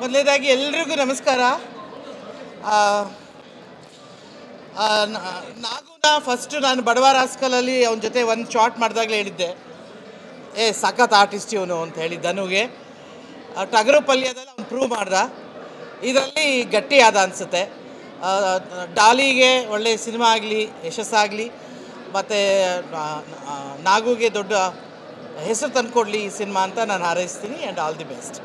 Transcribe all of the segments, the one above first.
ಮೊದಲನೇದಾಗಿ ಎಲ್ರಿಗೂ ನಮಸ್ಕಾರ. ನಾಗುನ ಫಸ್ಟು ನಾನು ಬಡವ ರಾಸ್ಕಲಲ್ಲಿ ಅವನ ಜೊತೆ ಒಂದು ಶಾರ್ಟ್ ಮಾಡಿದಾಗಲೇ ಹೇಳಿದ್ದೆ, ಸಖತ್ ಆರ್ಟಿಸ್ಟ್ ಇವನು ಅಂತ ಹೇಳಿ. ಧನುಗೆ ಟಗರು ಪಲ್ಯದಲ್ಲಿ ಅವ್ನು ಪ್ರೂವ್ ಮಾಡ್ದ. ಇದರಲ್ಲಿ ಗಟ್ಟಿ ಆದ ಅನಿಸುತ್ತೆ. ಡಾಲಿಗೆ ಒಳ್ಳೆಯ ಸಿನಿಮಾ ಆಗಲಿ, ಯಶಸ್ಸಾಗಲಿ, ಮತ್ತು ನಾಗುಗೆ ದೊಡ್ಡ ಹೆಸರು ತಂದುಕೊಡ್ಲಿ ಈ ಸಿನಿಮಾ ಅಂತ ನಾನು ಹಾರೈಸ್ತೀನಿ. And all the best.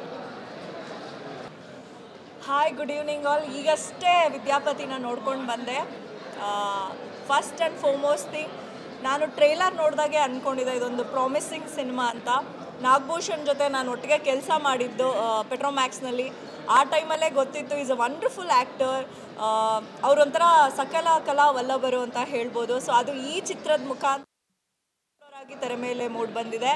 Hi, good evening all. ಈಗಷ್ಟೇ ವಿದ್ಯಾಪತಿನ ನೋಡ್ಕೊಂಡು ಬಂದೆ. ಫಸ್ಟ್ ಆ್ಯಂಡ್ ಫಾರ್ಮೋಸ್ಟ್ ಥಿಂಗ್, ನಾನು ಟ್ರೈಲರ್ ನೋಡಿದಾಗೆ ಅಂದ್ಕೊಂಡಿದ್ದೆ ಇದೊಂದು ಪ್ರಾಮಿಸಿಂಗ್ ಸಿನಿಮಾ ಅಂತ. ನಾಗಭೂಷಣ್ ಜೊತೆ ನಾನು ಒಟ್ಟಿಗೆ ಕೆಲಸ ಮಾಡಿದ್ದು ಪೆಟ್ರೋಮ್ಯಾಕ್ಸ್ನಲ್ಲಿ. ಆ ಟೈಮಲ್ಲೇ ಗೊತ್ತಿತ್ತು ಈಸ್ ಅ ವಂಡರ್ಫುಲ್ ಆ್ಯಕ್ಟರ್. ಅವರೊಂಥರ ಸಕಲ ಕಲಾ ವಲ್ಲಭರು ಅಂತ ಹೇಳ್ಬೋದು. ಸೊ ಅದು ಈ ಚಿತ್ರದ ಮುಖಾಂತರ ತೆರೆ ಮೇಲೆ ಮೂಡ್ ಬಂದಿದೆ.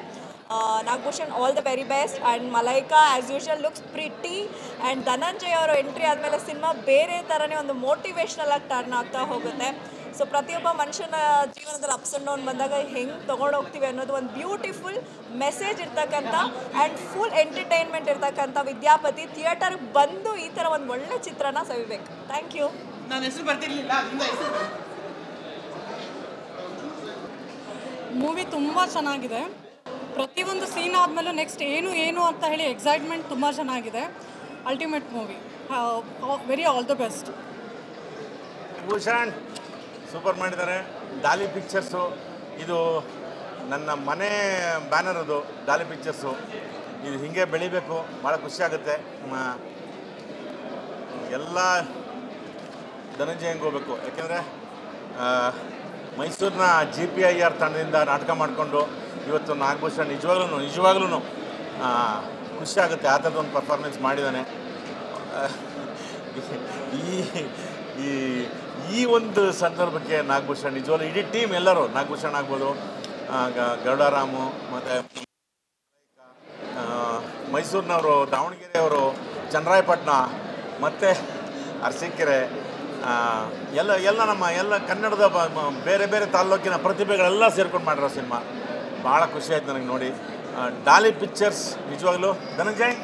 Nagabhushan, all the very best. And Malaika as usual looks pretty. And Dhananjay ಅವರು ಎಂಟ್ರಿ ಆದಮೇಲೆ ಸಿನಿಮಾ ಬೇರೆ ಥರನೇ ಒಂದು ಮೋಟಿವೇಶ್ನಲ್ ಆಗಿ ಟರ್ನ್ ಆಗ್ತಾ ಹೋಗುತ್ತೆ. ಸೊ ಪ್ರತಿಯೊಬ್ಬ ಮನುಷ್ಯನ ಜೀವನದಲ್ಲಿ ಅಪ್ಸ್ ಆ್ಯಂಡ್ ಡೌನ್ ಬಂದಾಗ ಹೆಂಗೆ ತೊಗೊಂಡೋಗ್ತೀವಿ ಅನ್ನೋದು ಒಂದು ಬ್ಯೂಟಿಫುಲ್ ಮೆಸೇಜ್ ಇರ್ತಕ್ಕಂಥ ಆ್ಯಂಡ್ ಫುಲ್ ಎಂಟರ್ಟೈನ್ಮೆಂಟ್ ಇರ್ತಕ್ಕಂಥ ವಿದ್ಯಾಪತಿ ಥಿಯೇಟರ್ಗೆ ಬಂದು ಈ ಥರ ಒಂದು ಒಳ್ಳೆ ಚಿತ್ರನ ಸವಿಬೇಕು. Thank you. ನಾನು ಹೆಸರು ಬರ್ತಿರ್ಲಿಲ್ಲ. ಮೂವಿ ತುಂಬ ಚೆನ್ನಾಗಿದೆ. ಪ್ರತಿಯೊಂದು ಸೀನ್ ಆದಮೇಲೂ ನೆಕ್ಸ್ಟ್ ಏನು ಅಂತ ಹೇಳಿ ಎಕ್ಸೈಟ್ಮೆಂಟ್ ತುಂಬ ಚೆನ್ನಾಗಿದೆ. Ultimate movie. Very all the best. Bhushan super ಮಾಡಿದ್ದಾರೆ. ಡಾಲಿ ಪಿಕ್ಚರ್ಸು, ಇದು ನನ್ನ ಮನೆ ಬ್ಯಾನರ್, ಅದು ಡಾಲಿ ಪಿಕ್ಚರ್ಸು. ಇದು ಹೀಗೆ ಬೆಳಿಬೇಕು, ಭಾಳ ಖುಷಿಯಾಗುತ್ತೆ. ಎಲ್ಲ ಧನಂಜಯಂಗೆ ಹೋಗ್ಬೇಕು. ಯಾಕೆಂದರೆ ಮೈಸೂರಿನ GPIR ತಂಡದಿಂದ ನಾಟಕ ಮಾಡಿಕೊಂಡು ಇವತ್ತು ನಾಗಭೂಷಣ್ ನಿಜವಾಗ್ಲೂ ಖುಷಿಯಾಗುತ್ತೆ. ಆ ಥರದೊಂದು ಪರ್ಫಾರ್ಮೆನ್ಸ್ ಮಾಡಿದ್ದಾನೆ. ಈ ಒಂದು ಸಂದರ್ಭಕ್ಕೆ ನಾಗಭೂಷಣ್ ನಿಜವಾಗ್ಲೂ ಇಡೀ ಟೀಮ್ ಎಲ್ಲರೂ, ನಾಗಭೂಷಣ್ ಆಗ್ಬೋದು, ಗರುಡಾರಾಮು, ಮತ್ತು ಮೈಸೂರಿನವರು, ದಾವಣಗೆರೆಯವರು, ಚನ್ನರಾಯಪಟ್ಟಣ ಮತ್ತು ಅರಸೀಕೆರೆ, ಎಲ್ಲ ಕನ್ನಡದ ಬೇರೆ ಬೇರೆ ತಾಲ್ಲೂಕಿನ ಪ್ರತಿಭೆಗಳೆಲ್ಲ ಸೇರ್ಕೊಂಡು ಮಾಡಿರೋ ಸಿನಿಮಾ. ಭಾಳ ಖುಷಿ ಆಯ್ತು ನನಗೆ ನೋಡಿ. ಡಾಲಿ ಪಿಕ್ಚರ್ಸ್ ನಿಜವಾಗ್ಲೂ ಧನಂಜಯ್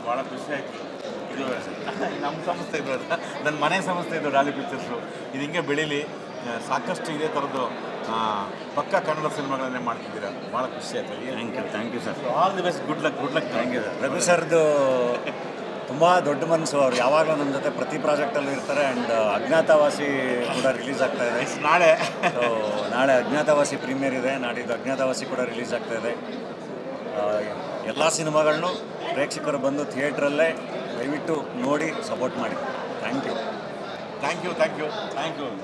ಭಾಳ ಖುಷಿ ಆಯಿತು. ಇದು ನಮ್ಮ ಸಂಸ್ಥೆ ಇದು, ನನ್ನ ಮನೆ ಸಂಸ್ಥೆ ಇದು ಡಾಲಿ ಪಿಕ್ಚರ್ಸು. ಇದು ಹಿಂಗೆ ಬೆಳೀಲಿ. ಸಾಕಷ್ಟು ಇದೇ ಥರದ್ದು ಪಕ್ಕ ಕನ್ನಡ ಸಿನಿಮಾಗಳನ್ನೇ ಮಾಡ್ತಿದ್ದೀರಾ. ಭಾಳ ಖುಷಿ ಆಯಿತು. Thank you sir. All the best. Good luck. Thank you sir. Raghu ಸರ್ದು ತುಂಬ ದೊಡ್ಡ ಮನಸ್ಸು. ಅವರು ಯಾವಾಗಲೂ ನಮ್ಮ ಜೊತೆ ಪ್ರತಿ ಪ್ರಾಜೆಕ್ಟಲ್ಲೂ ಇರ್ತಾರೆ. ಆ್ಯಂಡ್ ಅಜ್ಞಾತವಾಸಿ ಕೂಡ ರಿಲೀಸ್ ಆಗ್ತಾ ಇದೆ ನಾಳೆ ಅಜ್ಞಾತವಾಸಿ ಪ್ರೀಮಿಯರ್ ಇದೆ. ನಾಡಿದ್ದು ಅಜ್ಞಾತವಾಸಿ ಕೂಡ ರಿಲೀಸ್ ಆಗ್ತಾ ಇದೆ. ಎಲ್ಲ ಸಿನಿಮಾಗಳನ್ನೂ ಪ್ರೇಕ್ಷಕರು ಬಂದು ಥಿಯೇಟ್ರಲ್ಲೇ ದಯವಿಟ್ಟು ನೋಡಿ ಸಪೋರ್ಟ್ ಮಾಡಿ. Thank you.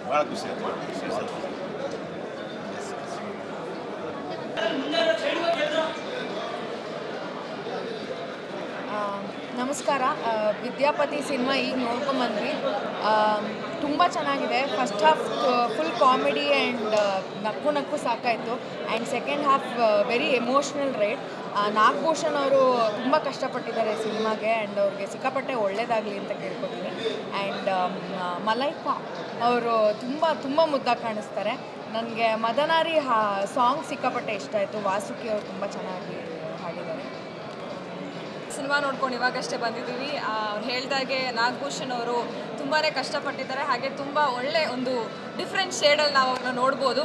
ಭಾಳ ಖುಷಿ ಆಯ್ತು. ನಮಸ್ಕಾರ. ವಿದ್ಯಾಪತಿ ಸಿನಿಮಾ ಈಗ ನೋಡ್ಕೊಂಬಂದ್ವಿ. ತುಂಬ ಚೆನ್ನಾಗಿದೆ. First half full comedy and ನಕ್ಕು ಸಾಕಾಯಿತು. And second half very emotional ride. Nagabhushan ಅವರು ತುಂಬ ಕಷ್ಟಪಟ್ಟಿದ್ದಾರೆ ಸಿನಿಮಾಗೆ. ಆ್ಯಂಡ್ ಅವ್ರಿಗೆ ಸಿಕ್ಕಾಪಟ್ಟೆ ಒಳ್ಳೇದಾಗಲಿ ಅಂತ ಕೇಳ್ಕೊತೀನಿ. ಆ್ಯಂಡ್ ಮಲೈಕಾ ಅವರು ತುಂಬ ಮುದ್ದಾಗಿ ಕಾಣಿಸ್ತಾರೆ. ನನಗೆ ಮದನಾರಿ ಸಾಂಗ್ ಸಿಕ್ಕಾಪಟ್ಟೆ ಇಷ್ಟ ಆಯಿತು. ವಾಸುಕಿ ಅವರು ತುಂಬ ಚೆನ್ನಾಗಿ ಹಾಡಿದ್ದಾರೆ. ಸಿನಿಮಾ ನೋಡ್ಕೊಂಡು ಇವಾಗಷ್ಟೇ ಬಂದಿದ್ದೀವಿ. ಅವ್ರು ಹೇಳ್ದಾಗೆ ನಾಗಭೂಷಣ್ ಅವರು ತುಂಬಾ ಕಷ್ಟಪಟ್ಟಿದ್ದಾರೆ. ಹಾಗೆ ತುಂಬ ಒಳ್ಳೆ ಒಂದು ಡಿಫ್ರೆಂಟ್ ಶೇಡಲ್ಲಿ ನಾವು ಅವ್ರನ್ನ ನೋಡ್ಬೋದು.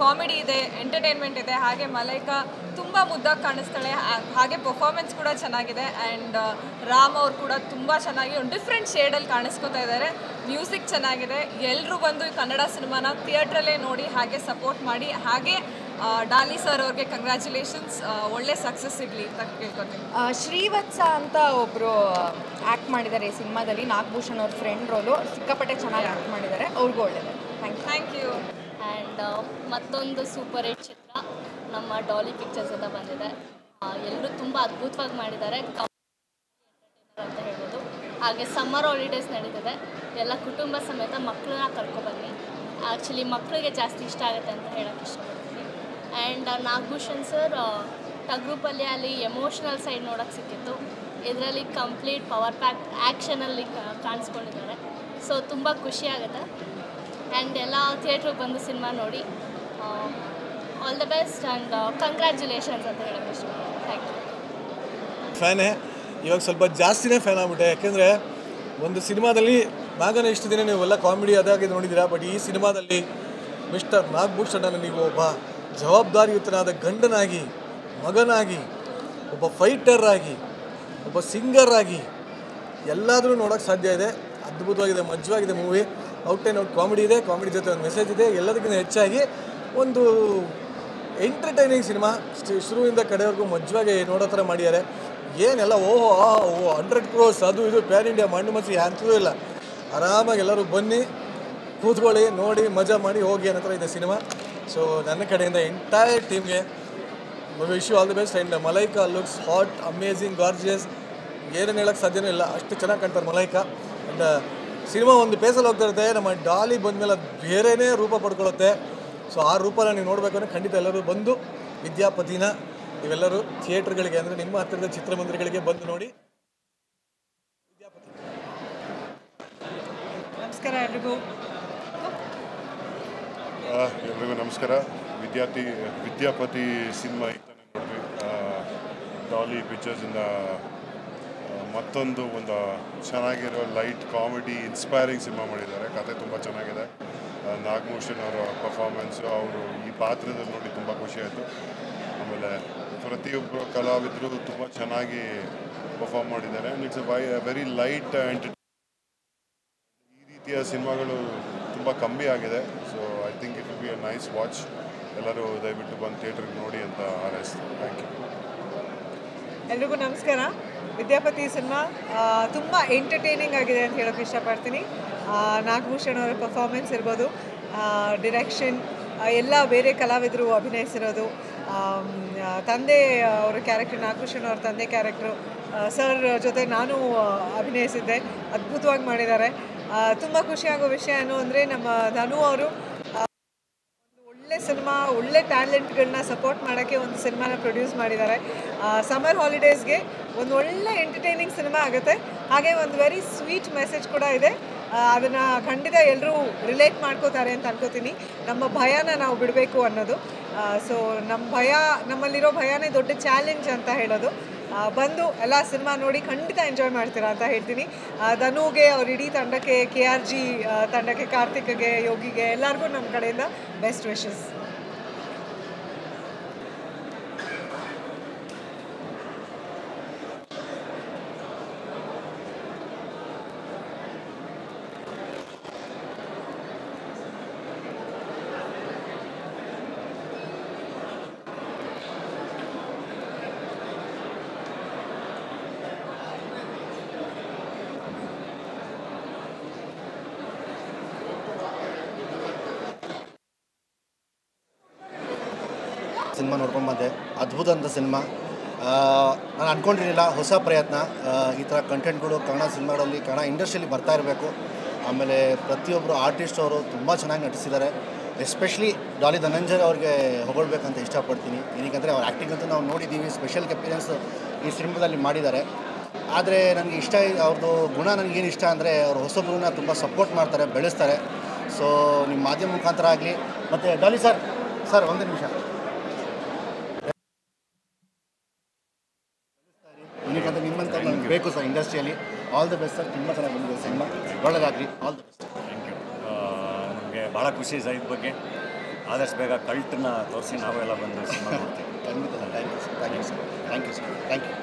ಕಾಮಿಡಿ ಇದೆ, ಎಂಟರ್ಟೈನ್ಮೆಂಟ್ ಇದೆ. ಹಾಗೆ ಮಲೈಕಾ ತುಂಬ ಮುದ್ದಾಗಿ ಕಾಣಿಸ್ತಾಳೆ. ಹಾಗೆ ಪರ್ಫಾರ್ಮೆನ್ಸ್ ಕೂಡ ಚೆನ್ನಾಗಿದೆ. ಆ್ಯಂಡ್ ರಾಮ್ ಅವರು ಕೂಡ ತುಂಬ ಚೆನ್ನಾಗಿ ಒಂದು ಡಿಫ್ರೆಂಟ್ ಶೇಡಲ್ಲಿ ಕಾಣಿಸ್ಕೊತಾ ಇದ್ದಾರೆ. ಮ್ಯೂಸಿಕ್ ಚೆನ್ನಾಗಿದೆ. ಎಲ್ಲರೂ ಬಂದು ಕನ್ನಡ ಸಿನಿಮಾನ ಥಿಯೇಟ್ರಲ್ಲೇ ನೋಡಿ ಹಾಗೆ ಸಪೋರ್ಟ್ ಮಾಡಿ. ಹಾಗೆ ಡಾಲಿ ಸರ್ ಅವ್ರಿಗೆ ಕಂಗ್ರ್ಯಾಚುಲೇಷನ್ಸ್. ಒಳ್ಳೆ ಸಕ್ಸಸ್ ಇರಲಿ ಅಂತ ಕೇಳ್ಕೊತೀನಿ. ಶ್ರೀವತ್ಸ ಅಂತ ಒಬ್ಬರು ಆ್ಯಕ್ಟ್ ಮಾಡಿದ್ದಾರೆ ಈ ಸಿನಿಮಾದಲ್ಲಿ. ನಾಗಭೂಷಣ್ ಅವ್ರ ಫ್ರೆಂಡ್ ರೋಲು ಸಿಕ್ಕಾಪಟ್ಟೆ ಚೆನ್ನಾಗಿ ಆ್ಯಕ್ಟ್ ಮಾಡಿದ್ದಾರೆ. ಅವ್ರಿಗೂ ಒಳ್ಳೆಯದು. Thank you. ಆ್ಯಂಡ್ ಮತ್ತೊಂದು ಸೂಪರ್ ಹಿಟ್ ಚಿತ್ರ ನಮ್ಮ ಡಾಲಿ ಪಿಕ್ಚರ್ಸಿಂದ ಬಂದಿದೆ. ಎಲ್ಲರೂ ತುಂಬ ಅದ್ಭುತವಾಗಿ ಮಾಡಿದ್ದಾರೆ. ಅಂತ ಹೇಳ್ಬೋದು. ಹಾಗೆ ಸಮ್ಮರ್ ಹಾಲಿಡೇಸ್ ನಡೀತಿದೆ. ಎಲ್ಲ ಕುಟುಂಬ ಸಮೇತ ಮಕ್ಕಳನ್ನ ಕರ್ಕೊಬನ್ನಿ. ಆ್ಯಕ್ಚುಲಿ ಮಕ್ಕಳಿಗೆ ಜಾಸ್ತಿ ಇಷ್ಟ ಆಗುತ್ತೆ ಅಂತ ಹೇಳೋಕ್ಕೆ ಇಷ್ಟಪಡ್ತೀನಿ. ಆ್ಯಂಡ್ ನಾಗಭೂಷಣ್ ಸರ್ ಟಗರು ಪಲ್ಯ ಅಲ್ಲಿ ಎಮೋಷ್ನಲ್ ಸೈಡ್ ನೋಡೋಕ್ಕೆ ಸಿಕ್ಕಿತ್ತು. ಇದರಲ್ಲಿ ಕಂಪ್ಲೀಟ್ ಪವರ್ ಪ್ಯಾಕ್ ಆ್ಯಕ್ಷನಲ್ಲಿ ಕಾಣಿಸ್ಕೊಂಡಿದ್ದಾರೆ. ಸೊ ತುಂಬ ಖುಷಿಯಾಗುತ್ತೆ. ಆ್ಯಂಡ್ ಎಲ್ಲ ಥಿಯೇಟ್ರಿಗೆ ಬಂದು ಸಿನಿಮಾ ನೋಡಿ. All the best and congratulations ಅಂತ ಹೇಳೋಕ್ಕೆ ಇಷ್ಟಪಡ್ತೀನಿ. Thank you. ಫ್ಯಾನೇ ಇವಾಗ ಸ್ವಲ್ಪ ಜಾಸ್ತಿನೇ ಫ್ಯಾನ್ ಆಗ್ಬಿಟ್ಟೆ. ಯಾಕೆಂದರೆ ಒಂದು ಸಿನಿಮಾದಲ್ಲಿ ನಾಗನ ಇಷ್ಟು ದಿನ ನೀವೆಲ್ಲ ಕಾಮಿಡಿ ಅದಾಗಿ ನೋಡಿದ್ದೀರಾ, ಬಟ್ ಈ ಸಿನಿಮಾದಲ್ಲಿ ಮಿಸ್ಟರ್ ನಾಗಭೂಷಣನ ನೀವು ಒಬ್ಬ ಜವಾಬ್ದಾರಿಯುತನಾದ ಗಂಡನಾಗಿ, ಮಗನಾಗಿ, ಒಬ್ಬ ಫೈಟರ್ ಆಗಿ, ಒಬ್ಬ ಸಿಂಗರ್ ಆಗಿ ಎಲ್ಲಾದರೂ ನೋಡೋಕ್ಕೆ ಸಾಧ್ಯ ಇದೆ. ಅದ್ಭುತವಾಗಿದೆ, ಮಜವಾಗಿದೆ movie. Out and out comedy ಇದೆ, ಕಾಮಿಡಿ ಜೊತೆ ಒಂದು ಮೆಸೇಜ್ ಇದೆ. ಎಲ್ಲದಕ್ಕಿಂತ ಹೆಚ್ಚಾಗಿ ಒಂದು ಎಂಟರ್ಟೈನಿಂಗ್ ಸಿನಿಮಾ, ಶುರುವಿಂದ ಕಡೆವರೆಗೂ ಮಜವಾಗಿ ನೋಡೋ ಥರ ಮಾಡಿದ್ದಾರೆ. ಏನೆಲ್ಲ ಓಹೋ 100 crores ಅದು ಇದು ಪ್ಯಾನ್ ಇಂಡಿಯಾ ಮಣ್ಣು ಮಸಿ ಅಂತೂ ಇಲ್ಲ. ಆರಾಮಾಗಿ ಎಲ್ಲರೂ ಬನ್ನಿ, ಕೂತ್ಕೊಳ್ಳಿ, ನೋಡಿ, ಮಜಾ ಮಾಡಿ ಹೋಗಿ ಅನ್ನೋ ಥರ ಇದೆ ಸಿನಿಮಾ. ಸೊ ನನ್ನ ಕಡೆಯಿಂದ ಎಂಟೈರ್ ಟೀಮ್ಗೆ wish you all the best. And Malaika looks hot, amazing, gorgeous, ಏನೇನು ಹೇಳೋಕ್ಕೆ ಸಾಧ್ಯನೂ ಇಲ್ಲ, ಅಷ್ಟು ಚೆನ್ನಾಗಿ ಕಾಣ್ತಾರೆ ಮಲೈಕಾ. ಆ್ಯಂಡ್ ಸಿನಿಮಾ ಒಂದು ಪೇಸಲ್ಲಿ ಹೋಗ್ತಾ ಇರುತ್ತೆ, ನಮ್ಮ ಡಾಲಿ ಬಂದಮೇಲೆ ಅದು ಬೇರೆಯೇ ರೂಪ ಪಡ್ಕೊಳ್ಳುತ್ತೆ. ಸೊ ಆ ರೂಪನ ನೀವು ನೋಡಬೇಕು ಅಂದರೆ ಖಂಡಿತ ಎಲ್ಲರೂ ಬಂದು ವಿದ್ಯಾಪತಿನ ನೀವೆಲ್ಲರೂ ಥಿಯೇಟ್ರ್ಗಳಿಗೆ ಅಂದರೆ ನಿಮ್ಮ ಹತ್ತಿರದ ಚಿತ್ರಮಂದಿರಗಳಿಗೆ ಬಂದು ನೋಡಿ ವಿದ್ಯಾಪತಿ. ನಮಸ್ಕಾರ ಎಲ್ರಿಗೂ. ಎಲ್ರಿಗೂ ನಮಸ್ಕಾರ. ವಿದ್ಯಾಪತಿ ಸಿನಿಮಾ ಈಗ ತಾನೇ ನೋಡಿದ್ವಿ. ಡಾಲಿ ಪಿಕ್ಚರ್ಸಿಂದ ಮತ್ತೊಂದು ಚೆನ್ನಾಗಿರೋ ಲೈಟ್ ಕಾಮಿಡಿ ಇನ್ಸ್ಪೈರಿಂಗ್ ಸಿನಿಮಾ ಮಾಡಿದ್ದಾರೆ. ಕತೆ ತುಂಬ ಚೆನ್ನಾಗಿದೆ. ನಾಗಭೂಷಣ್ ಅವರ ಪರ್ಫಾರ್ಮೆನ್ಸು, ಅವರು ಈ ಪಾತ್ರದಲ್ಲಿ ನೋಡಿ ತುಂಬ ಖುಷಿಯಾಯಿತು. ಆಮೇಲೆ ಪ್ರತಿಯೊಬ್ಬರು ಕಲಾವಿದರು ತುಂಬ ಚೆನ್ನಾಗಿ ಪರ್ಫಾರ್ಮ್ ಮಾಡಿದ್ದಾರೆ. ಆ್ಯಂಡ್ ಇಟ್ಸ್ ವೆರಿ ಲೈಟ್ ಈ ರೀತಿಯ ಸಿನಿಮಾಗಳು ತುಂಬ ಕಮ್ಮಿ ಆಗಿದೆ. So I think it will be a nice watch. ಎಲ್ಲರೂ ದಯವಿಟ್ಟು ಬಂದು ಥಿಯೇಟ್ರಿಗೆ ನೋಡಿ ಅಂತ ಹಾರೈಸ್ತೀನಿ. Thank you. ಎಲ್ರಿಗೂ ನಮಸ್ಕಾರ. ವಿದ್ಯಾಪತಿ ಸಿನಿಮಾ ತುಂಬ ಎಂಟರ್ಟೈನಿಂಗ್ ಆಗಿದೆ ಅಂತ ಹೇಳೋಕ್ಕೆ ಇಷ್ಟಪಡ್ತೀನಿ. ನಾಗಭೂಷಣ್ ಅವರ ಪರ್ಫಾರ್ಮೆನ್ಸ್ ಇರ್ಬೋದು, ಡಿರೆಕ್ಷನ್, ಎಲ್ಲ ಬೇರೆ ಕಲಾವಿದರು ಅಭಿನಯಿಸಿರೋದು, ತಂದೆ ಅವರ ಕ್ಯಾರೆಕ್ಟರ್, ನಾಗಭೂಷಣ್ ಅವ್ರ ತಂದೆ ಕ್ಯಾರೆಕ್ಟ್ರು, ಸರ್ ಜೊತೆ ನಾನು ಅಭಿನಯಿಸಿದ್ದೆ, ಅದ್ಭುತವಾಗಿ ಮಾಡಿದ್ದಾರೆ. ತುಂಬ ಖುಷಿಯಾಗೋ ವಿಷಯ ಏನು ಅಂದರೆ ನಮ್ಮ ಧನು ಅವರು ಒಳ್ಳೆ ಸಿನಿಮಾ, ಒಳ್ಳೆ ಟ್ಯಾಲೆಂಟ್ಗಳನ್ನ ಸಪೋರ್ಟ್ ಮಾಡೋಕ್ಕೆ ಒಂದು ಸಿನಿಮಾನ ಪ್ರೊಡ್ಯೂಸ್ ಮಾಡಿದ್ದಾರೆ. ಸಮ್ಮರ್ ಹಾಲಿಡೇಸ್ಗೆ ಒಂದು ಒಳ್ಳೆ ಎಂಟರ್ಟೈನಿಂಗ್ ಸಿನಿಮಾ ಆಗುತ್ತೆ. ಹಾಗೆ ಒಂದು ವೆರಿ ಸ್ವೀಟ್ ಮೆಸೇಜ್ ಕೂಡ ಇದೆ. ಅದನ್ನು ಖಂಡಿತ ಎಲ್ಲರೂ ರಿಲೇಟ್ ಮಾಡ್ಕೋತಾರೆ ಅಂತ ಅನ್ಕೋತೀನಿ. ನಮ್ಮ ಭಯನ ನಾವು ಬಿಡಬೇಕು ಅನ್ನೋದು. ಸೊ ನಮ್ಮಲ್ಲಿರೋ ಭಯನೇ ದೊಡ್ಡ ಚಾಲೆಂಜ್ ಅಂತ ಹೇಳೋದು. ಬಂದು ಎಲ್ಲ ಸಿನಿಮಾ ನೋಡಿ ಖಂಡಿತ ಎಂಜಾಯ್ ಮಾಡ್ತೀರಾ ಅಂತ ಹೇಳ್ತೀನಿ. ಧನುಗೆ, ಅವ್ರ ಇಡೀ ತಂಡಕ್ಕೆ, KRG ತಂಡಕ್ಕೆ, ಕಾರ್ತಿಕ್ಗೆ, ಯೋಗಿಗೆ ಎಲ್ಲರಿಗೂ ನಮ್ಮ ಕಡೆಯಿಂದ ಬೆಸ್ಟ್ ವಿಶಸ್. ಸಿನಿಮಾ ನೋಡ್ಕೊಂಡು ಬಂದೆ. ಅದ್ಭುತ ಅಂತ ಸಿನಿಮಾ. ನಾನು ಅಂದ್ಕೊಂಡಿರಲಿಲ್ಲ, ಹೊಸ ಪ್ರಯತ್ನ. ಈ ಥರ ಕಂಟೆಂಟ್ಗಳು ಕನ್ನಡ ಸಿನಿಮಾಗಳಲ್ಲಿ, ಕನ್ನಡ ಇಂಡಸ್ಟ್ರಿಯಲ್ಲಿ ಬರ್ತಾ ಇರಬೇಕು. ಆಮೇಲೆ ಪ್ರತಿಯೊಬ್ಬರು ಆರ್ಟಿಸ್ಟ್ ಅವರು ತುಂಬ ಚೆನ್ನಾಗಿ ನಟಿಸಿದ್ದಾರೆ. ಎಸ್ಪೆಷಲಿ ಡಾಲಿ ಧನಂಜಯ್ ಅವ್ರಿಗೆ ಹೊಗಳ್ಬೇಕಂತ ಇಷ್ಟಪಡ್ತೀನಿ. ಏನಕ್ಕೆ ಅವ್ರ ಆ್ಯಕ್ಟಿಂಗ್ ಅಂತೂ ನಾವು ನೋಡಿದ್ದೀವಿ, ಸ್ಪೆಷಲ್ ಅಪಿಯರೆನ್ಸ್ ಈ ಸಿನಿಮಾದಲ್ಲಿ ಮಾಡಿದ್ದಾರೆ. ಆದರೆ ನನಗೆ ಅವ್ರದ್ದು ಗುಣ ನನಗೇನು ಇಷ್ಟ ಅಂದರೆ, ಅವರು ಹೊಸಬ್ರನ್ನ ತುಂಬ ಸಪೋರ್ಟ್ ಮಾಡ್ತಾರೆ, ಬೆಳೆಸ್ತಾರೆ. ಸೊ ನಿಮ್ಮ ಮಾಧ್ಯಮ ಮುಖಾಂತರ ಆಗಲಿ. ಮತ್ತು ಡಾಲಿ ಸರ್ ಒಂದು ನಿಮಿಷ, ಏನಕ್ಕಂದ್ರೆ ನಿಮ್ಮಂತ ನನಗೆ ಬೇಕು ಸರ್ ಇಂಡಸ್ಟ್ರಿಯಲ್ಲಿ. All the best sir. ತುಂಬ ಚೆನ್ನಾಗಿ ಬಂದಿದೆ ಸಿನಿಮಾ, ಒಳ್ಳೆದಾಗಲಿ. All the best. Thank you. ನಮಗೆ ಭಾಳ ಖುಷಿ ಇದೆ ಇದ್ರ ಬಗ್ಗೆ. ಆದಷ್ಟು ಬೇಗ ಕಲ್ಟನ್ನ ತೋರಿಸಿ ನಾವೆಲ್ಲ ಬಂದು ಸಿನಿಮಾ ನೋಡ್ತೀವಿ. ಖಂಡಿತ sir. Thank you sir. Thank you sir. Thank you sir. Thank you.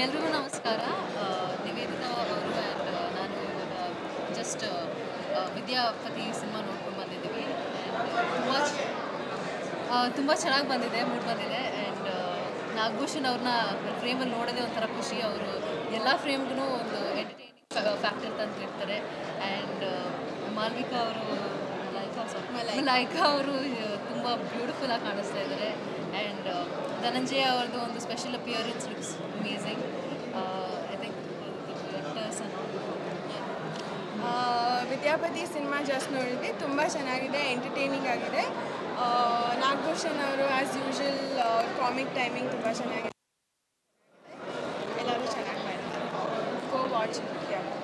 ಎಲ್ರಿಗೂ ನಮಸ್ಕಾರ. ನಿವೇದಿತಾ ಅವರು ಆ್ಯಂಡ್ ನಾನು ಇವಾಗ ಜಸ್ಟ್ ವಿದ್ಯಾಪತಿ ಸಿನಿಮಾ ನೋಡ್ಕೊಂಡು ಬಂದಿದ್ದೀವಿ. ತುಂಬ ಚೆನ್ನಾಗಿ ಬಂದಿದೆ, ಮೂಡ್ ಬಂದಿದೆ. ಆ್ಯಂಡ್ ನಾಗಭೂಷಣ್ ಅವ್ರನ್ನ ಫ್ರೇಮಲ್ಲಿ ನೋಡೋದೇ ಒಂಥರ ಖುಷಿ. ಅವರು ಎಲ್ಲ ಫ್ರೇಮ್ಗೂ ಒಂದು ಎಂಟರ್ಟೈನಿಂಗ್ ಫ್ಯಾಕ್ಟರ್ ತಂದಿರ್ತಾರೆ. ಆ್ಯಂಡ್ ಮಾಲ್ವಿಕಾ ಅವರು, ಮಲೈಕಾ ಅವರು ತುಂಬ ಬ್ಯೂಟಿಫುಲ್ಲಾಗಿ ಕಾಣಿಸ್ತಾ ಇದ್ದಾರೆ. ಆ್ಯಂಡ್ ಧನಂಜಯ ಅವ್ರದ್ದು ಒಂದು special appearance looks amazing. I think Vidyapati cinema just ನೋಡಿದ್ವಿ, ತುಂಬ ಚೆನ್ನಾಗಿದೆ, ಎಂಟರ್ಟೈನಿಂಗ್ ಆಗಿದೆ. ನಾಗಭೂಷಣ್ ಅವರು ಆ್ಯಸ್ ಯೂಶುವಲ್ ಕಾಮಿಕ್ ಟೈಮಿಂಗ್ ತುಂಬ ಚೆನ್ನಾಗಿದೆ, ಎಲ್ಲರೂ ಚೆನ್ನಾಗಿ ಮಾಡಿದ್ದಾರೆ. ಗೋ ವಾಚ್ ವಿದ್ಯಾಪತಿ.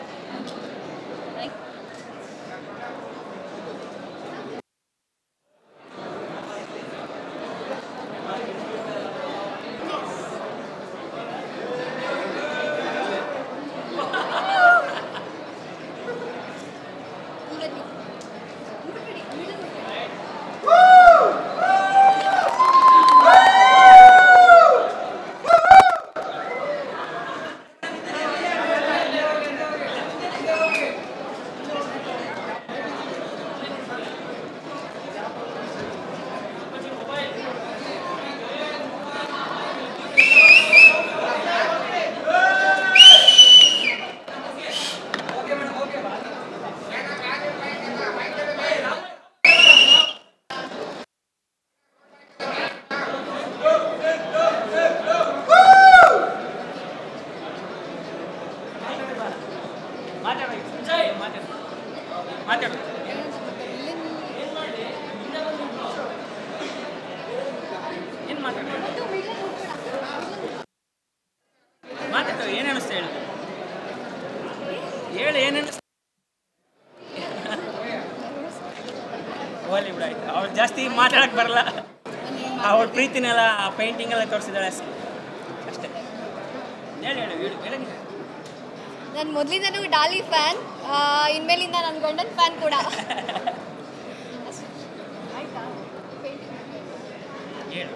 ಬಾಲಿವುಡ್ ಆಯ್ತು, ಅವ್ರು ಜಾಸ್ತಿ ಮಾತಾಡೋಕ್ಕೆ ಬರಲ್ಲ, ಅವ್ರ ಪ್ರೀತಿನೆಲ್ಲ ಪೇಂಟಿಂಗೆಲ್ಲ ತೋರಿಸಿದ್ದಾಳೆ ಅಷ್ಟೇ. ಹೇಳಿ ನಾನು ಮೊದಲಿಂದನೂ ಡಾಲಿ ಫ್ಯಾನ್, ಇನ್ಮೇಲಿಂದ ನನ್ನ ಗಂಡನ ಫ್ಯಾನ್ ಕೂಡ. ಹೇಳು.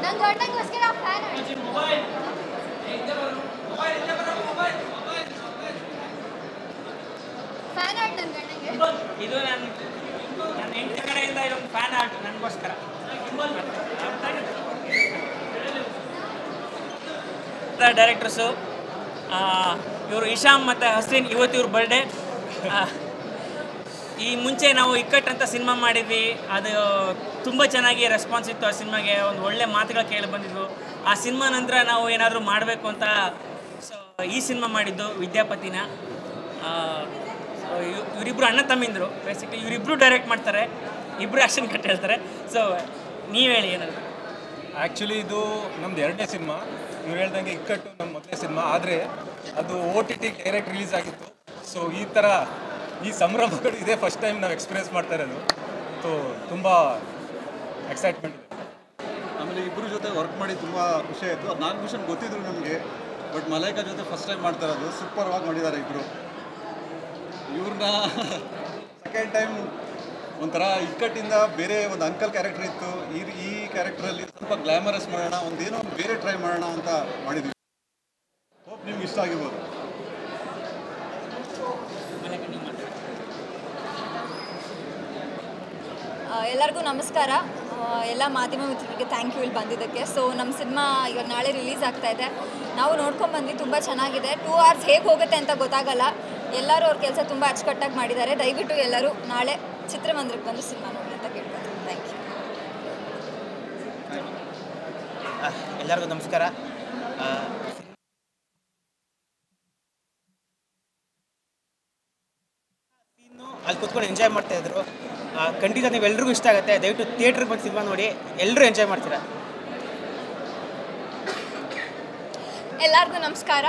ನನ್ನ ಗಂಡಂಗೋಸ್ಕರ ಫ್ಯಾನ್ ಆರ್ಟ್ ನನ್ನ ಗಂಡಂಗೆ. ಇದು ನನ್ನ ಹೆಂಡತಿ ಕಡೆಯಿಂದ ಇದೊಂದು ಫ್ಯಾನ್ ಆರ್ಟ್ ನನಗೋಸ್ಕರ. ಡೈರೆಕ್ಟರ್ಸು ಇವರು ಇಶಾಮ್ ಮತ್ತು ಹಸೀನ್, ಇವತ್ತು ಇವ್ರ ಬರ್ಡೇ. ಈ ಮುಂಚೆ ನಾವು ಇಕ್ಕಟ್ಟು ಅಂತ ಸಿನಿಮಾ ಮಾಡಿದ್ವಿ, ಅದು ತುಂಬ ಚೆನ್ನಾಗಿ ರೆಸ್ಪಾನ್ಸ್ ಇತ್ತು. ಆ ಸಿನಿಮಾಗೆ ಒಂದು ಒಳ್ಳೆ ಮಾತುಗಳು ಕೇಳಿ ಬಂದಿದ್ವು. ಆ ಸಿನಿಮಾ ನಂತರ ನಾವು ಏನಾದರೂ ಮಾಡಬೇಕು ಅಂತ ಈ ಸಿನಿಮಾ ಮಾಡಿದ್ದು ವಿದ್ಯಾಪತಿನ. ಇವರಿಬ್ಬರು ಅಣ್ಣ ತಮ್ಮಿಂದರು, ಬೇಸಿಕ್ಲಿ ಇವರಿಬ್ಬರು ಡೈರೆಕ್ಟ್ ಮಾಡ್ತಾರೆ, ಇಬ್ಬರು ಆ್ಯಕ್ಷನ್ ಕಟ್ ಹೇಳ್ತಾರೆ. ಸೊ ನೀವು ಹೇಳಿ ಏನಾದ್ರು. ಆ್ಯಕ್ಚುಲಿ ಇದು ನಮ್ಮದು 2ನೇ ಸಿನಿಮಾ. ಇವ್ರು ಹೇಳ್ದಂಗೆ ಇಕ್ಕಟ್ಟು ನಮ್ಮ ಮೊದಲನೇ ಸಿನಿಮಾ, ಆದರೆ ಅದು OTT ಡೈರೆಕ್ಟ್ ರಿಲೀಸ್ ಆಗಿತ್ತು. ಸೊ ಈ ಸಂಭ್ರಮಗಳು ಇದೇ ಫಸ್ಟ್ ಟೈಮ್ ನಾವು ಎಕ್ಸ್ಪೀರಿಯನ್ಸ್ ಮಾಡ್ತಾ ಇರೋದು. ಸೊ ತುಂಬ ಎಕ್ಸೈಟ್ಮೆಂಟ್ ಇದೆ. ಆಮೇಲೆ ಇಬ್ಬರ ಜೊತೆ ವರ್ಕ್ ಮಾಡಿ ತುಂಬ ಖುಷಿ ಆಯಿತು. ಅದು ನಾಗಭೂಷಣ್ ಗೊತ್ತಿದ್ರು ನಮಗೆ, ಬಟ್ ಮಲೈಕಾ ಜೊತೆ ಫಸ್ಟ್ ಟೈಮ್ ಮಾಡ್ತಾ ಇರೋದು. ಸೂಪರ್ವಾಗಿ ಮಾಡಿದ್ದಾರೆ ಇಬ್ಬರು. ಇವ್ರನ್ನ ಸೆಕೆಂಡ್ ಟೈಮ್ ಒಂಥರ ಇಕ್ಕಟ್ಟಿಂದ ಬೇರೆ ಒಂದು ಅಂಕಲ್ ಕ್ಯಾರೆಕ್ಟರ್ ಇತ್ತು, ಈ ಕ್ಯಾರೆಕ್ಟ್ರಲ್ಲಿ ಸ್ವಲ್ಪ ಗ್ಲಾಮರಸ್ ಮಾಡೋಣ, ಒಂದೇನೋ ಒಂದು ಬೇರೆ ಟ್ರೈ ಮಾಡೋಣ ಅಂತ ಮಾಡಿದ್ವಿ. ಹೋಪ್ ನಿಮ್ಗೆ ಇಷ್ಟ ಆಗಿರ್ಬೋದು. ಎಲ್ಲರಿಗೂ ನಮಸ್ಕಾರ. ಎಲ್ಲ ಮಾಧ್ಯಮ ಮಿತ್ರರಿಗೆ ಥ್ಯಾಂಕ್ ಯು ಇಲ್ಲಿ ಬಂದಿದ್ದಕ್ಕೆ. ಸೊ ನಮ್ಮ ಸಿನಿಮಾ ಇವಾಗ ನಾಳೆ ರಿಲೀಸ್ ಆಗ್ತಾ ಇದೆ, ನಾವು ನೋಡ್ಕೊಂಡ್ಬಂದ್ವಿ, ತುಂಬ ಚೆನ್ನಾಗಿದೆ. 2 hours ಹೇಗೆ ಹೋಗುತ್ತೆ ಅಂತ ಗೊತ್ತಾಗಲ್ಲ. ಎಲ್ಲರೂ ಅವ್ರ ಕೆಲಸ ತುಂಬ ಅಚ್ಚುಕಟ್ಟಾಗಿ ಮಾಡಿದ್ದಾರೆ. ದಯವಿಟ್ಟು ಎಲ್ಲರೂ ನಾಳೆ ಚಿತ್ರಮಂದಿರಕ್ಕೆ ಬಂದು ಸಿನಿಮಾ ನೋಡಿ ಅಂತ ಕೇಳ್ಕೊತೀನಿ. Thank you. ಎಲ್ಲರಿಗೂ ನಮಸ್ಕಾರ. ಅಲ್ಲಿ ಕೂತ್ಕೊಂಡು ಎಂಜಾಯ್ ಮಾಡ್ತಾಯಿದ್ರು. ಖಂಡಿತ ನೀವೆಲ್ರಿಗೂ ಇಷ್ಟ ಆಗುತ್ತೆ. ದಯವಿಟ್ಟು ಥಿಯೇಟ್ರಿಗೆ ಬಂದು ಸಿನಿಮಾ ನೋಡಿ, ಎಲ್ಲರೂ ಎಂಜಾಯ್ ಮಾಡ್ತೀರಾ. ಎಲ್ಲರಿಗೂ ನಮಸ್ಕಾರ.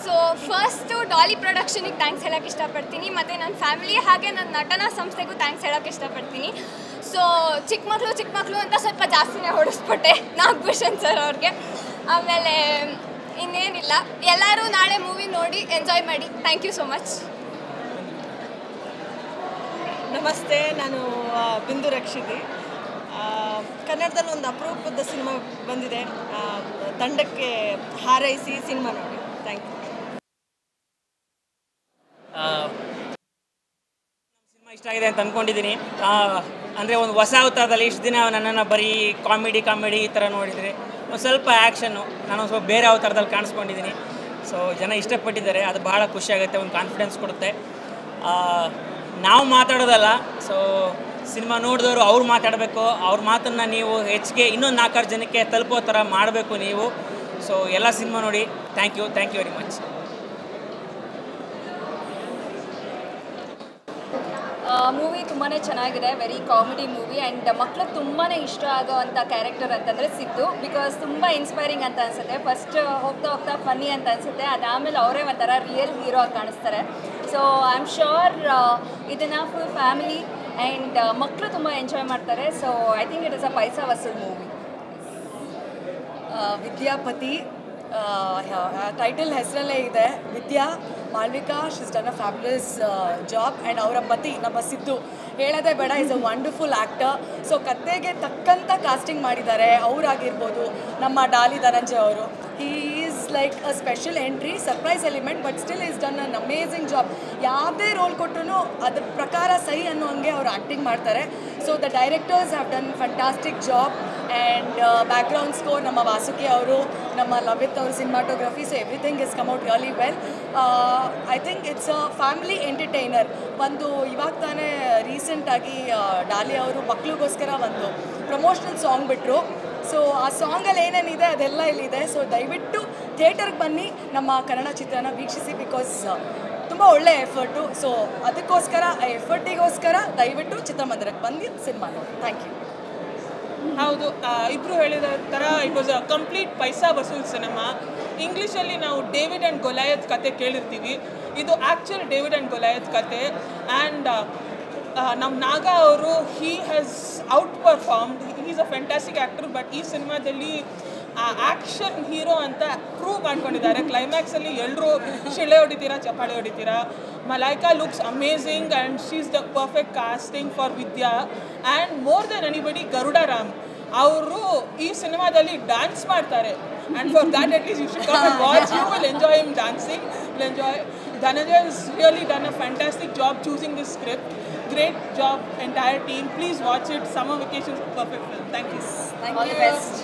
ಸೊ ಫಸ್ಟು ಡಾಲಿ ಪ್ರೊಡಕ್ಷನಿಗೆ ಥ್ಯಾಂಕ್ಸ್ ಹೇಳೋಕ್ಕೆ ಇಷ್ಟಪಡ್ತೀನಿ, ಮತ್ತು ನನ್ನ ಫ್ಯಾಮಿಲಿ ಹಾಗೆ ನನ್ನ ನಟನಾ ಸಂಸ್ಥೆಗೂ ಥ್ಯಾಂಕ್ಸ್ ಹೇಳೋಕ್ಕೆ ಇಷ್ಟಪಡ್ತೀನಿ. ಸೊ ಚಿಕ್ಕ ಮಕ್ಕಳು ಅಂತ ಸ್ವಲ್ಪ ಜಾಸ್ತಿನೇ ಹೊಡಿಸ್ಬಿಟ್ಟೆ ನಾಗಭೂಷಣ್ ಸರ್ ಅವ್ರಿಗೆ. ಆಮೇಲೆ ಇನ್ನೇನಿಲ್ಲ, ಎಲ್ಲರೂ ನಾಳೆ ಮೂವಿ ನೋಡಿ ಎಂಜಾಯ್ ಮಾಡಿ. Thank you so much. ನಮಸ್ತೆ, ನಾನು ಬಿಂದು ರಕ್ಷಿತಿ. ಕನ್ನಡದಲ್ಲಿ ಒಂದು ಅಪರೂಪದ ಸಿನಿಮಾ ಬಂದಿದೆ, ತಂಡಕ್ಕೆ ಹಾರೈಸಿ ಸಿನಿಮಾ ನೋಡಿ. Thank you. ಇಷ್ಟ ಆಗಿದೆ ಅಂತ ಅಂದ್ಕೊಂಡಿದ್ದೀನಿ. ಅಂದರೆ ಒಂದು ಹೊಸ ಅವತಾರದಲ್ಲಿ ಇಷ್ಟು ದಿನ ನನ್ನನ್ನು ಬರೀ ಕಾಮಿಡಿ ಈ ಥರ ನೋಡಿದರೆ ಒಂದು ಸ್ವಲ್ಪ ಆ್ಯಕ್ಷನ್ನು ನಾನು ಒಂದು ಸ್ವಲ್ಪ ಬೇರೆ ಅವತಾರದಲ್ಲಿ ಕಾಣಿಸ್ಕೊಂಡಿದ್ದೀನಿ. ಸೊ ಜನ ಇಷ್ಟಪಟ್ಟಿದ್ದಾರೆ, ಅದು ಭಾಳ ಖುಷಿಯಾಗುತ್ತೆ, ಒಂದು ಕಾನ್ಫಿಡೆನ್ಸ್ ಕೊಡುತ್ತೆ. ನಾವು ಮಾತಾಡೋದಲ್ಲ, ಸೊ ಸಿನಿಮಾ ನೋಡಿದವರು ಅವ್ರು ಮಾತಾಡಬೇಕು, ಅವ್ರ ಮಾತನ್ನು ನೀವು ಹೆಚ್ಚಿಗೆ ಇನ್ನೊಂದು 4-6 ಜನಕ್ಕೆ ತಲುಪೋ ಥರ ಮಾಡಬೇಕು ನೀವು. ಸೊ ಎಲ್ಲ ಸಿನಿಮಾ ನೋಡಿ. Thank you very much. Movie ತುಂಬಾ ಚೆನ್ನಾಗಿದೆ, ವೆರಿ ಕಾಮಿಡಿ ಮೂವಿ ಆ್ಯಂಡ್ ಮಕ್ಳಿಗೆ ತುಂಬಾ ಇಷ್ಟ ಆಗೋವಂಥ ಕ್ಯಾರೆಕ್ಟರ್ ಅಂತಂದರೆ ಸಿದ್ದು. ಬಿಕಾಸ್ ತುಂಬ ಇನ್ಸ್ಪೈರಿಂಗ್ ಅಂತ ಅನಿಸುತ್ತೆ. ಫಸ್ಟ್ ಹೋಗ್ತಾ ಫನ್ನಿ ಅಂತ ಅನಿಸುತ್ತೆ, ಅದಾದಮೇಲೆ ಅವರೇ ಒಂಥರ ರಿಯಲ್ ಹೀರೋ ಆಗಿ ಕಾಣಿಸ್ತಾರೆ. ಸೊ ಐ ಆಮ್ ಶ್ಯೂರ್ ಇದನ್ನು ಫುಲ್ ಫ್ಯಾಮಿಲಿ ಆ್ಯಂಡ್ ಮಕ್ಕಳು ತುಂಬ ಎಂಜಾಯ್ ಮಾಡ್ತಾರೆ. So I think it is a paisa vasool movie. Vidyapati title ಹೆಸರಲ್ಲೇ ಇದೆ. Vidya Malvika, she's done a fabulous job and ಅವರ ಪತಿ ನಮ್ಮ ಸಿದ್ದು ಹೇಳೋದೇ ಬೇಡ, is a wonderful actor. So ಕತೆಗೆ ತಕ್ಕಂಥ ಕಾಸ್ಟಿಂಗ್ ಮಾಡಿದ್ದಾರೆ. ಅವರಾಗಿರ್ಬೋದು ನಮ್ಮ ಡಾಲಿ ಧನಂಜಯ ಅವರು, he is like a special entry, surprise element, but still is done an amazing job. ಯಾವುದೇ ರೋಲ್ ಕೊಟ್ಟರು ಅದ್ರ ಪ್ರಕಾರ ಸೈ ಅನ್ನೋ ಹಂಗೆ ಅವರು ಆ್ಯಕ್ಟಿಂಗ್ ಮಾಡ್ತಾರೆ. So the directors have done fantastic job and background score ನಮ್ಮ ವಾಸುಕಿ ಅವರು, ನಮ್ಮ ಲವಿತ್ ಅವ್ರ cinematography. So everything is come out really well. I think it's a family entertainer. ಒಂದು ಇವಾಗ ತಾನೇ ರೀಸೆಂಟಾಗಿ ಡಾಲಿ ಅವರು ಮಕ್ಳಿಗೋಸ್ಕರ ಒಂದು ಪ್ರಮೋಷನಲ್ ಸಾಂಗ್ ಬಿಟ್ಟರು. ಸೊ ಆ ಸಾಂಗಲ್ಲಿ ಏನೇನಿದೆ ಅದೆಲ್ಲ ಇಲ್ಲಿದೆ. ಸೊ ದಯವಿಟ್ಟು ಥಿಯೇಟರ್ಗೆ ಬನ್ನಿ, ನಮ್ಮ ಕನ್ನಡ ಚಿತ್ರನ ವೀಕ್ಷಿಸಿ. ಬಿಕಾಸ್ ತುಂಬ ಒಳ್ಳೆ ಎಫರ್ಟು. ಸೊ ಅದಕ್ಕೋಸ್ಕರ ಆ ಎಫರ್ಟಿಗೋಸ್ಕರ ದಯವಿಟ್ಟು ಚಿತ್ರಮಂದಿರಕ್ಕೆ ಬಂದು ಸಿನಿಮಾ ನೋಡಿ. Thank you. ಹೌದು, ಇಬ್ಬರು ಹೇಳಿದ ಥರ it was a complete paisa vasool cinema. ಇಂಗ್ಲೀಷಲ್ಲಿ ನಾವು ಡೇವಿಡ್ ಆ್ಯಂಡ್ ಗೊಲಾಯತ್ ಕತೆ ಕೇಳಿರ್ತೀವಿ, ಇದು ಆ್ಯಕ್ಚುಲ್ ಡೇವಿಡ್ ಆ್ಯಂಡ್ ಗೊಲಾಯತ್ ಕತೆ. ಆ್ಯಂಡ್ ನಮ್ಮ ನಾಗ ಅವರು he has out performed. Is a fantastic actor. But ಈ ಸಿನಿಮಾದಲ್ಲಿ ಆ್ಯಕ್ಷನ್ ಹೀರೋ ಅಂತ ಪ್ರೂವ್ ಮಾಡ್ಕೊಂಡಿದ್ದಾರೆ. ಕ್ಲೈಮ್ಯಾಕ್ಸಲ್ಲಿ ಎಲ್ಲರೂ ಶಿಳೆ ಹೊಡಿತೀರಾ, ಚಪ್ಪಾಳೆ ಹೊಡಿತೀರಾ. Malaika looks amazing and she is the perfect casting for Vidya. And more then anybody Garuda Ram ಅವರು ಈ ಸಿನಿಮಾದಲ್ಲಿ ಡ್ಯಾನ್ಸ್ ಮಾಡ್ತಾರೆ. And for that at least you should come and watch. You will enjoy him dancing, will enjoy. Dhananjay has really done a fantastic job choosing this script. Great job, entire team. Please watch it. Summer vacation, perfect film. Thank you. All the best.